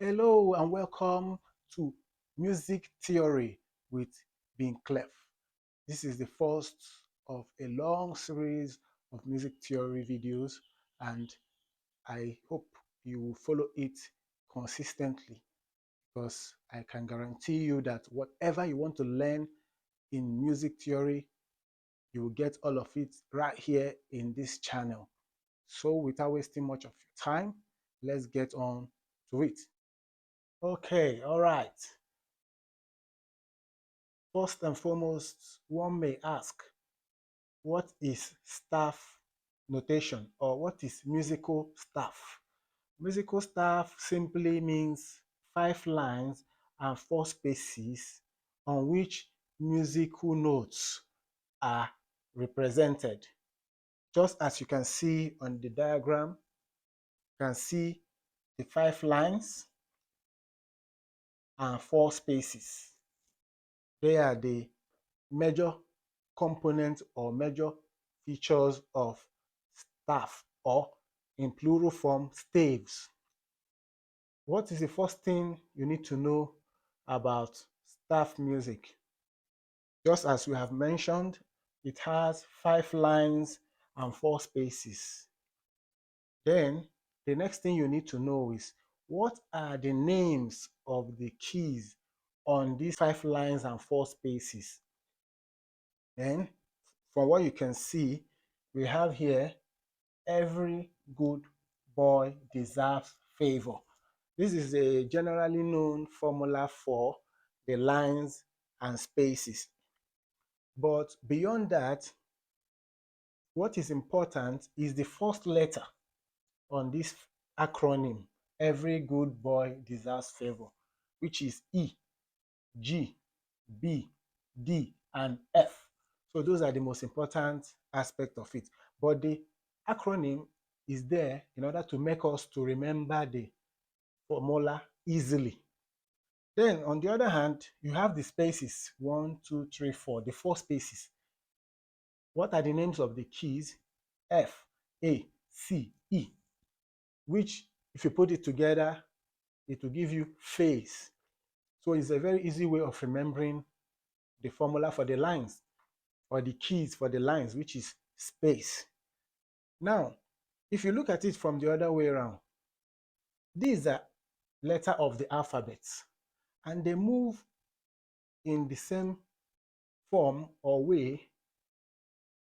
Hello and welcome to Music Theory with Vinclef. This is the first of a long series of music theory videos, and I hope you will follow it consistently because I can guarantee you that whatever you want to learn in music theory, you will get all of it right here in this channel. So without wasting much of your time, let's get on to it. Okay, all right. First and foremost, one may ask, what is staff notation or what is musical staff? Musical staff simply means 5 lines and 4 spaces on which musical notes are represented. Just as you can see on the diagram, you can see the 5 lines and 4 spaces. They are the major components or major features of staff, or in plural form, staves. What is the first thing you need to know about staff music? Just as we have mentioned, it has 5 lines and 4 spaces. Then the next thing you need to know is, what are the names of the keys on these 5 lines and 4 spaces? Then, from what you can see, we have here, every good boy deserves favor. This is a generally known formula for the lines and spaces. But beyond that, what is important is the first letter on this acronym, every good boy deserves favor, which is E, G, B, D, and F. So those are the most important aspect of it. But the acronym is there in order to make us to remember the formula easily. Then on the other hand, you have the spaces, 1, 2, 3, 4, the 4 spaces. What are the names of the keys? F, A, C, E, which if you put it together, it will give you phase. So it's a very easy way of remembering the formula for the lines, or the keys for the lines, which is space. Now, if you look at it from the other way around, these are letters of the alphabet, and they move in the same form or way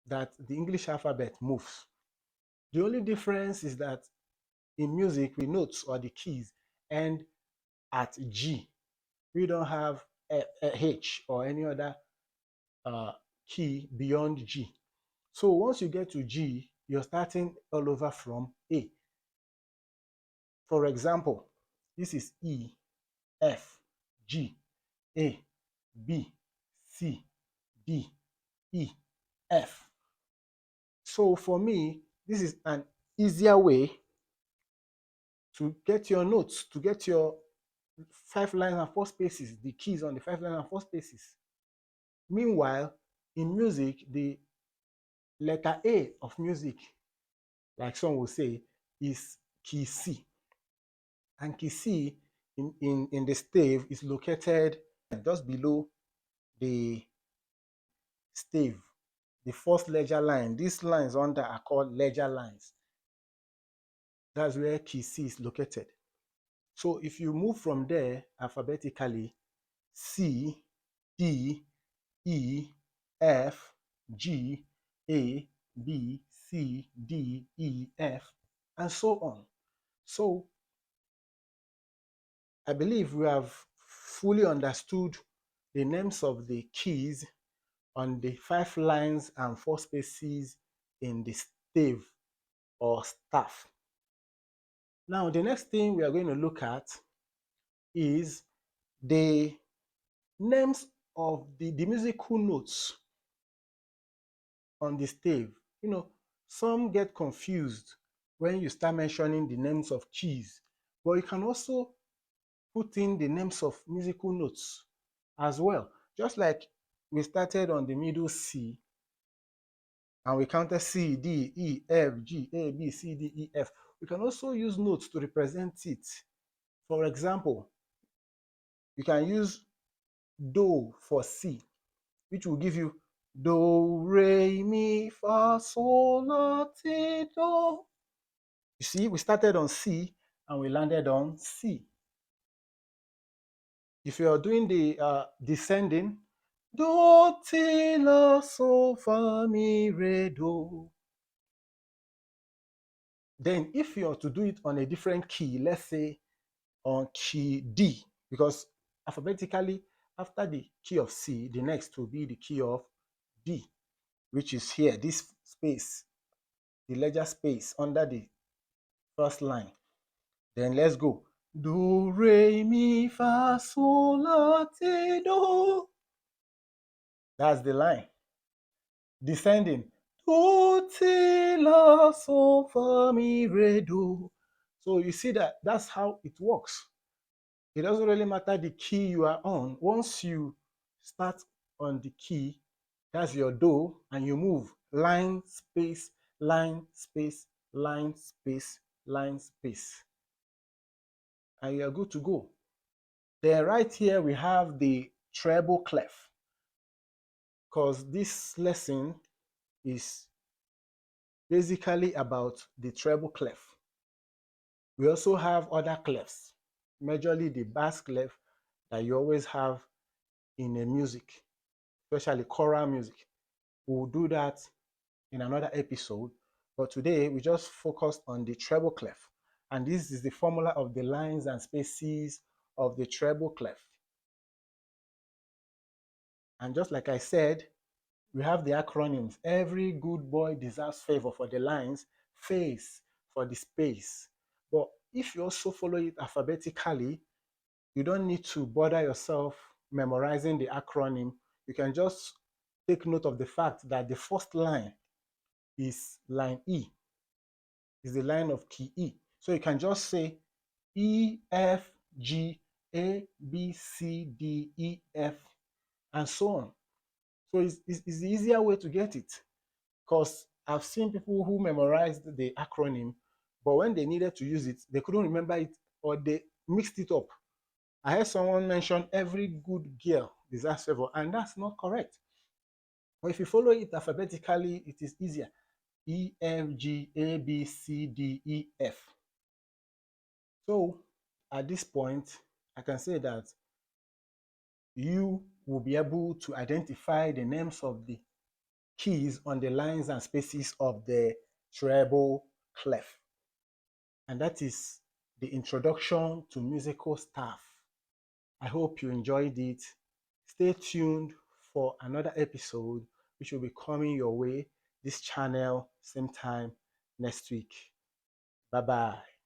that the English alphabet moves. The only difference is that in music, the notes or the keys end at G. We don't have a H or any other key beyond G. So once you get to G, you're starting all over from A. For example, this is E, F, G, A, B, C, D, E, F. So for me, this is an easier way to get your notes, to get your 5 lines and 4 spaces, the keys on the 5 lines and 4 spaces. Meanwhile, in music, the letter A of music, like some will say, is key C. And key C in the stave is located just below the stave, the first ledger line. These lines under are called ledger lines. That's where key C is located. So if you move from there alphabetically, C, D, E, F, G, A, B, C, D, E, F, and so on. So I believe we have fully understood the names of the keys on the 5 lines and 4 spaces in the stave or staff. Now, the next thing we are going to look at is the names of the musical notes on the stave. Some get confused when you start mentioning the names of keys, but you can also put in the names of musical notes as well. Just like we started on the middle C, and we counted C, D, E, F, G, A, B, C, D, E, F. We can also use notes to represent it. For example, you can use do for C, which will give you do, re, mi, fa, sol, la, ti, do. You see, we started on C and we landed on C. If you are doing the descending, do, ti, la, sol, fa, mi, re, do. Then if you are to do it on a different key, let's say on key D, because alphabetically after the key of C, the next will be the key of D, which is here, this space, the ledger space under the first line. Then let's go. Do, re, mi, fa, sol, la, ti, do. That's the line. Descending. Do, ti, la, sol, fa, mi, re, do. So you see that that's how it works. It doesn't really matter the key you are on. Once you start on the key, that's your do, and you move line, space, line, space, line, space, line, space. And you are good to go. Then right here we have the treble clef, because this lesson is basically about the treble clef. We also have other clefs, majorly the bass clef that you always have in a music, especially choral music. We'll do that in another episode, but today we just focused on the treble clef, and this is the formula of the lines and spaces of the treble clef. And just like I said, we have the acronyms. Every good boy deserves favor for the lines, face for the space. But if you also follow it alphabetically, you don't need to bother yourself memorizing the acronym. You can just take note of the fact that the first line is line E, is the line of key E. So you can just say E, F, G, A, B, C, D, E, F, and so on. So it's the easier way to get it, because I've seen people who memorized the acronym, but when they needed to use it, they couldn't remember it, or they mixed it up. I heard someone mention every good girl deserves favor, and that's not correct. But if you follow it alphabetically, it is easier. E, F, G, A, B, C, D, E, F. So at this point, I can say that you will be able to identify the names of the keys on the lines and spaces of the treble clef. And that is the introduction to musical staff. I hope you enjoyed it. Stay tuned for another episode, which will be coming your way this channel, same time next week. Bye bye.